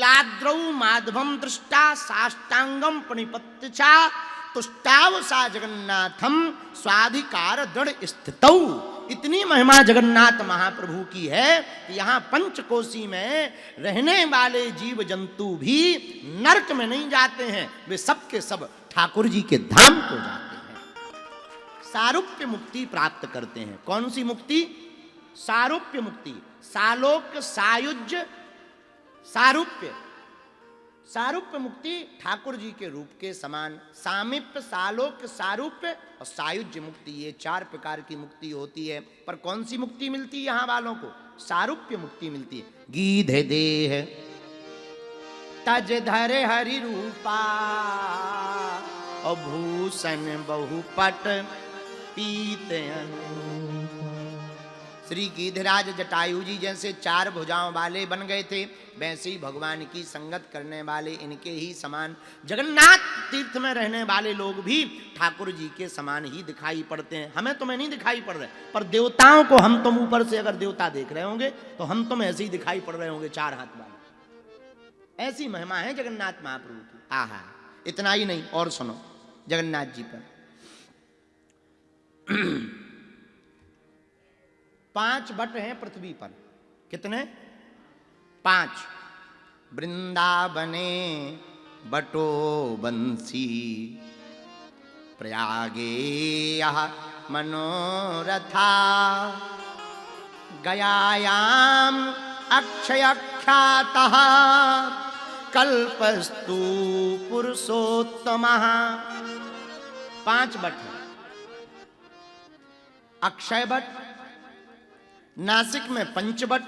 नीलाद्रौ माधवम दृष्टा साष्टांगम प्रणिपत्य चा तुष्टाव सा जगन्नाथम स्वाधिकार दृढ़ स्थितौ। इतनी महिमा जगन्नाथ महाप्रभु की है कि यहाँ पंचकोशी में रहने वाले जीव जंतु भी नरक में नहीं जाते हैं, वे सब के सब ठाकुर जी के धाम को जाते हैं, सारूप्य मुक्ति प्राप्त करते हैं। कौन सी मुक्ति? सारूप्य मुक्ति। सालोक सायुज्य सारूप्य। सारूप्य मुक्ति ठाकुर जी के रूप के समान। सामीप्य, सालोक्य, सारूप्य और सायुज्य मुक्ति, ये 4 प्रकार की मुक्ति होती है। पर कौन सी मुक्ति मिलती है यहाँ वालों को? सारूप्य मुक्ति मिलती है। गीधे देह तज धरे हरि रूपा और भूषण बहुपट पीतयन। श्री गिरिराज जटायु जी जैसे 4 भुजाओं वाले बन गए थे, वैसे ही भगवान की संगत करने वाले इनके ही समान जगन्नाथ तीर्थ में रहने वाले लोग भी ठाकुर जी के समान ही दिखाई पड़ते हैं। हमें तुम्हें नहीं दिखाई पड़ रहे, पर देवताओं को हम तुम ऊपर से अगर देवता देख रहे होंगे तो हम तुम ऐसे ही दिखाई पड़ रहे होंगे, 4 हाथ वाले। ऐसी महिमा है जगन्नाथ महाप्रभु की। आहा, इतना ही नहीं, और सुनो जगन्नाथ जी पर 5 बट हैं पृथ्वी पर। कितने? 5। वृंदावने बटो बंसी प्रयागे यह मनोरथा गयायाम अक्षयख्यातः कल्पस्तु पुरुषोत्तमः। 5 बट हैं। अक्षय बट, नासिक में पंचबट,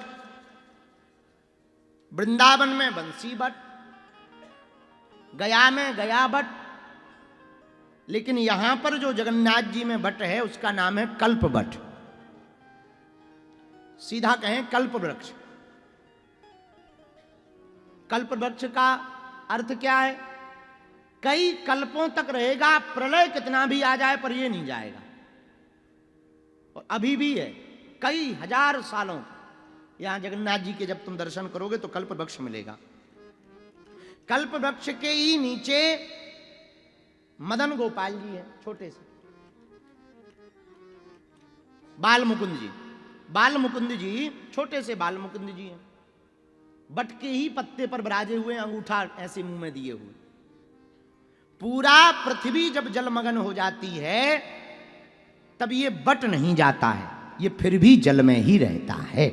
वृंदावन में बंसी बट, गया में गया बट, लेकिन यहां पर जो जगन्नाथ जी में बट है उसका नाम है कल्प बट। सीधा कहें कल्प वृक्ष। कल्प वृक्ष का अर्थ क्या है? कई कल्पों तक रहेगा, प्रलय कितना भी आ जाए पर ये नहीं जाएगा, और अभी भी है कई हजार सालों। यहां जगन्नाथ जी के जब तुम दर्शन करोगे तो कल्प वृक्ष मिलेगा। कल्प वृक्ष के ही नीचे मदन गोपाल जी हैं, छोटे से बाल मुकुंद जी। बाल मुकुंद जी छोटे से बाल मुकुंद जी हैं, बट के ही पत्ते पर विराजे हुए, अंगूठा ऐसे मुंह में दिए हुए। पूरा पृथ्वी जब जलमग्न हो जाती है तब ये बट नहीं जाता है, ये फिर भी जल में ही रहता है।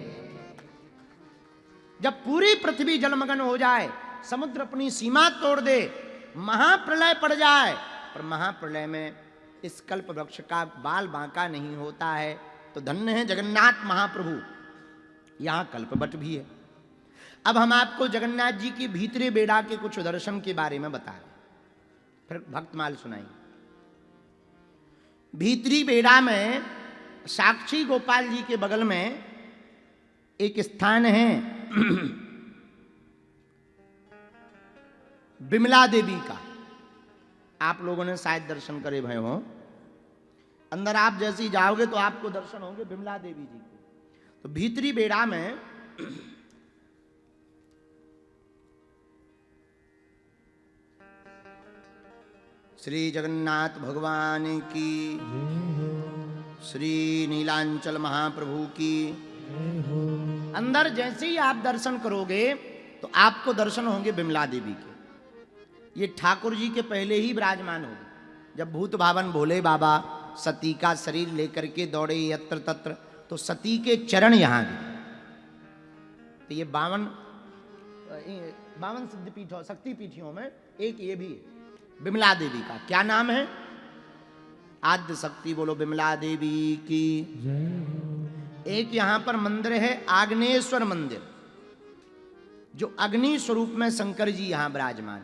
जब पूरी पृथ्वी जलमग्न हो जाए, समुद्र अपनी सीमा तोड़ दे, महाप्रलय पड़ जाए, पर महाप्रलय में इस कल्प वृक्ष का बाल बांका नहीं होता है। तो धन्य है जगन्नाथ महाप्रभु, यहां कल्पवट भी है। अब हम आपको जगन्नाथ जी की भीतरे बेड़ा के कुछ दर्शन के बारे में बता रहे, फिर भक्तमाल सुनाएंगे। भीतरी बेड़ा में साक्षी गोपाल जी के बगल में एक स्थान है बिमला देवी का। आप लोगों ने शायद दर्शन करे भय हो। अंदर आप जैसे ही जाओगे तो आपको दर्शन होंगे बिमला देवी जी के। तो भीतरी बेड़ा में श्री जगन्नाथ भगवान की, श्री नीलांचल महाप्रभु की। अंदर जैसे ही आप दर्शन करोगे तो आपको दर्शन होंगे बिमला देवी के। ये ठाकुर जी के पहले ही विराजमान होंगे। जब भूत भावन भोले बाबा सती का शरीर लेकर के दौड़े यत्र तत्र, तो सती के चरण यहाँ गिरे। तो ये 52 सिद्धपीठों शक्तिपीठियों में एक ये भी है बिमला देवी का। क्या नाम है? आद्य शक्ति। बोलो बिमला देवी की। एक यहां पर मंदिर है आग्नेश्वर मंदिर, जो अग्नि स्वरूप में शंकर जी यहां विराजमान।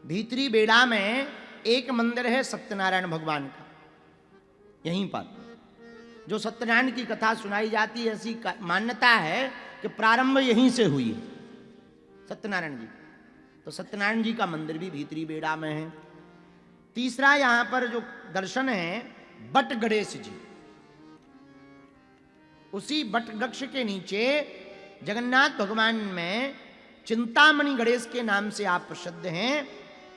भीतरी बेड़ा में एक मंदिर है सत्यनारायण भगवान का। यहीं पर जो सत्यनारायण की कथा सुनाई जाती है, ऐसी मान्यता है कि प्रारंभ यहीं से हुई है सत्यनारायण जी। तो सत्यनारायण जी का मंदिर भी भीतरी बेड़ा में है। तीसरा यहां पर जो दर्शन है बट गणेश जी। उसी बट वृक्ष के नीचे जगन्नाथ भगवान में चिंतामणि गणेश के नाम से आप प्रसिद्ध हैं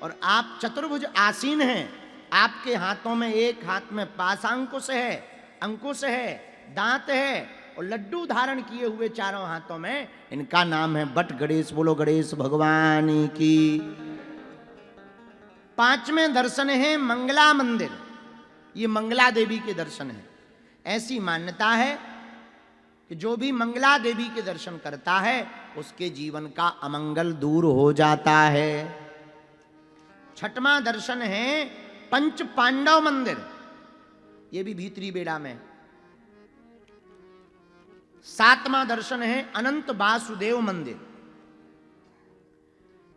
और आप चतुर्भुज आसीन हैं। आपके हाथों में, एक हाथ में पाशांकुश है, अंकुश है, दांत है और लड्डू धारण किए हुए चारों हाथों में, इनका नाम है बट गणेश। बोलो गणेश भगवान की। पांचवें दर्शन है मंगला मंदिर। ये मंगला देवी के दर्शन है। ऐसी मान्यता है कि जो भी मंगला देवी के दर्शन करता है उसके जीवन का अमंगल दूर हो जाता है। छठवां दर्शन है पंच पांडव मंदिर। ये भी भीतरी बेड़ा में। सातवां दर्शन है अनंत वासुदेव मंदिर।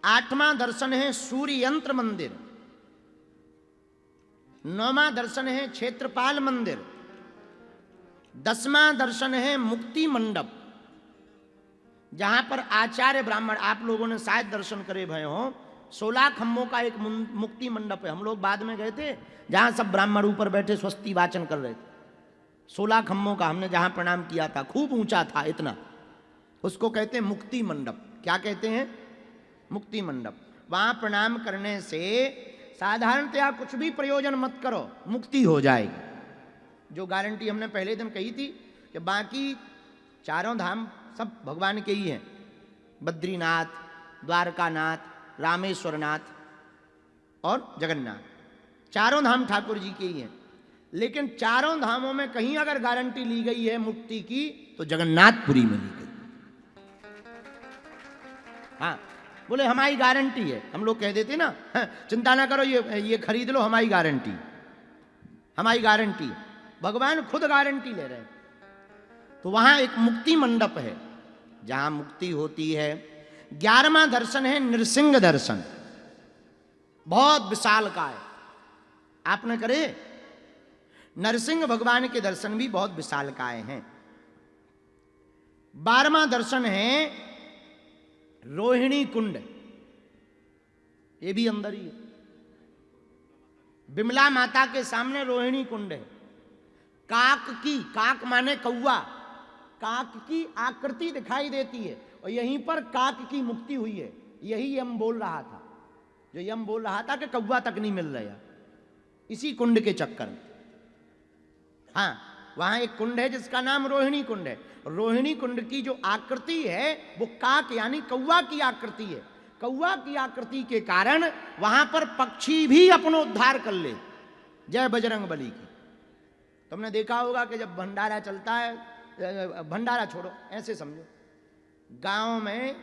आठवां दर्शन है सूर्य यंत्र मंदिर। नौवां दर्शन है क्षेत्रपाल मंदिर। 10वां दर्शन है मुक्ति मंडप, जहां पर आचार्य ब्राह्मण, आप लोगों ने शायद दर्शन करे भय हो, 16 खम्भों का एक मुक्ति मंडप है। हम लोग बाद में गए थे, जहां सब ब्राह्मण ऊपर बैठे स्वस्ति वाचन कर रहे थे। 16 खम्भों का हमने जहां प्रणाम किया था, खूब ऊंचा था इतना, उसको कहते हैं मुक्ति मंडप। क्या कहते हैं? मुक्ति मंडप। वहां प्रणाम करने से साधारणतया कुछ भी प्रयोजन मत करो, मुक्ति हो जाएगी। जो गारंटी हमने पहले दिन कही थी कि बाकी चारों धाम सब भगवान के ही हैं, बद्रीनाथ, द्वारकानाथ, रामेश्वरनाथ और जगन्नाथ, चारों धाम ठाकुर जी के ही हैं। लेकिन चारों धामों में कहीं अगर गारंटी ली गई है मुक्ति की तो जगन्नाथपुरी में ली गई। हाँ, बोले हमारी गारंटी है। हम लोग कह देते ना, चिंता ना करो, ये खरीद लो, हमारी गारंटी, हमारी गारंटी है। भगवान खुद गारंटी ले रहे हैं। तो वहां एक मुक्ति मंडप है जहां मुक्ति होती है। 11वां दर्शन है नृसिंह दर्शन। बहुत विशाल का है, आपने करे? नरसिंह भगवान के दर्शन भी बहुत विशाल काय हैं। 12वां दर्शन है रोहिणी कुंड। ये भी अंदर ही है, बिमला माता के सामने रोहिणी कुंड है। काक की, काक माने कौवा, काक की आकृति दिखाई देती है और यहीं पर काक की मुक्ति हुई है। यही यम बोल रहा था, जो यम बोल रहा था कि कौवा तक नहीं मिल रहा, इसी कुंड के चक्कर में। हाँ, वहां एक कुंड है जिसका नाम रोहिणी कुंड है। रोहिणी कुंड की जो आकृति है वो काक यानी कौवा की आकृति है। कौवा की आकृति के कारण वहां पर पक्षी भी अपना उद्धार कर ले। जय बजरंग बली की। तुमने देखा होगा कि जब भंडारा चलता है, भंडारा छोड़ो, ऐसे समझो, गांव में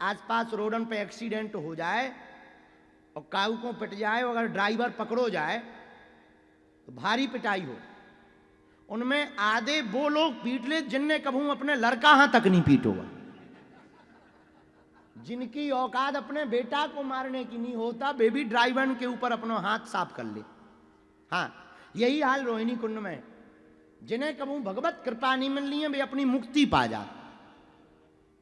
आसपास रोडन पे एक्सीडेंट हो जाए और काऊ को पिट जाए, अगर ड्राइवर पकड़ो जाए तो भारी पिटाई हो, उनमें आधे वो लोग पीट ले जिनने कभी अपने लड़का हां तक नहीं पीटोगा, जिनकी औकात अपने बेटा को मारने की नहीं होता, बेबी ड्राइवर के ऊपर अपना हाथ साफ कर ले। हाँ, यही हाल रोहिणी कुंड में। जिन्हें कभी भगवत कृपा नहीं मिलनी है वे अपनी मुक्ति पा जाते।